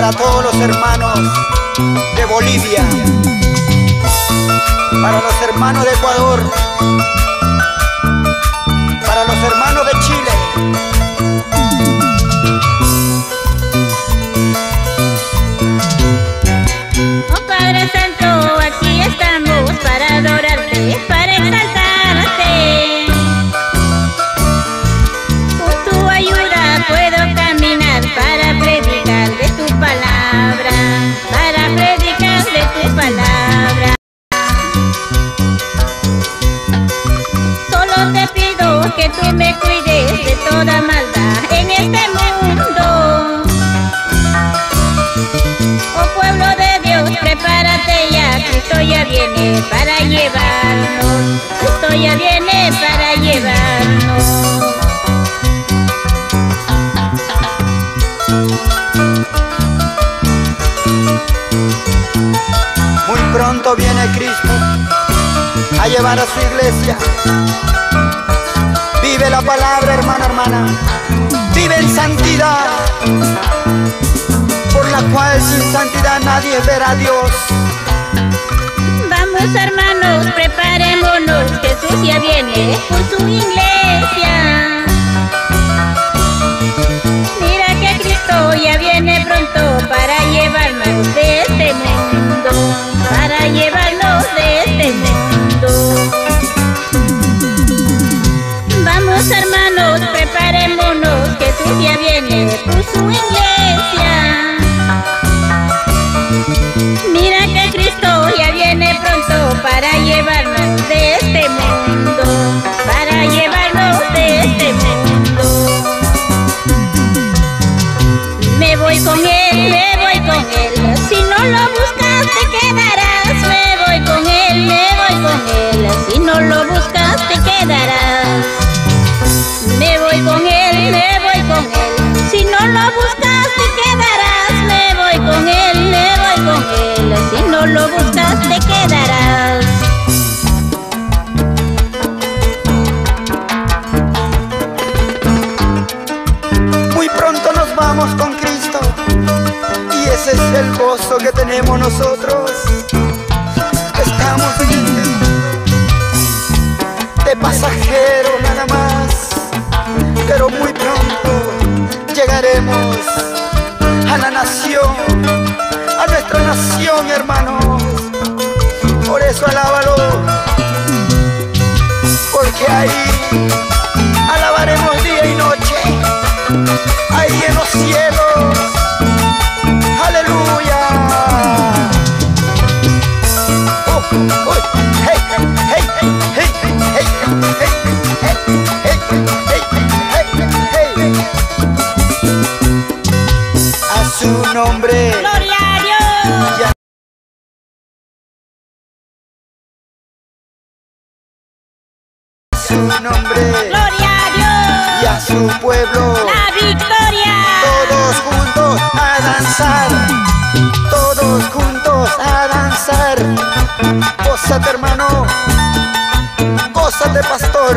para todos los hermanos de Bolivia, para los hermanos de Ecuador, para los hermanos de Chile. Oh Padre Santo, aquí estamos para adorarte, para exaltarte. Con tu ayuda puedo caminar para predicar de tu palabra, para predicar de tu palabra. Solo te pido que tú me cuides de toda maldad en este mundo. Oh pueblo de Dios, prepárate ya, Cristo ya viene para llevarnos, Cristo ya viene para llevarnos. Muy pronto viene Cristo a llevar a su iglesia. Vive la palabra, hermano, hermana. Vive en santidad, por la cual sin santidad nadie verá a Dios. Vamos hermanos, preparémonos, Jesús ya viene por su iglesia. Mira que Cristo ya viene pronto para llevarnos de este mundo, para llevarnos de este mundo. Vamos hermanos, preparémonos, Jesús ya viene por su iglesia. Mira que Cristo ya viene pronto para llevarnos de este mundo, para llevarnos de este mundo. Me voy con él, me voy con él, si no lo buscas te quedarás. Me voy con él, me voy con él, si no lo buscas te quedarás. Me voy con él, me voy con él, si no lo buscas te quedarás. Me voy con él, me voy con él, si no lo buscas te quedarás. Muy pronto nos vamos con Cristo, y ese es el gozo que tenemos nosotros. Estamos en este mundo de pasajero nada más, pero muy pronto llegaremos a la nación, a nuestra nación, hermanos. Por eso alábalo, porque ahí alabaremos día y noche, ahí en los cielos. Aleluya. Hey, hey, hey, hey, hey, hey, hey, hey, hey, hey, hey. A su nombre. ¡Gloria a Dios! A su nombre. ¡Gloria a Dios! Y a su pueblo. ¡La victoria! Todos juntos a danzar, todos juntos a danzar. Gózate, hermano, gózate, pastor.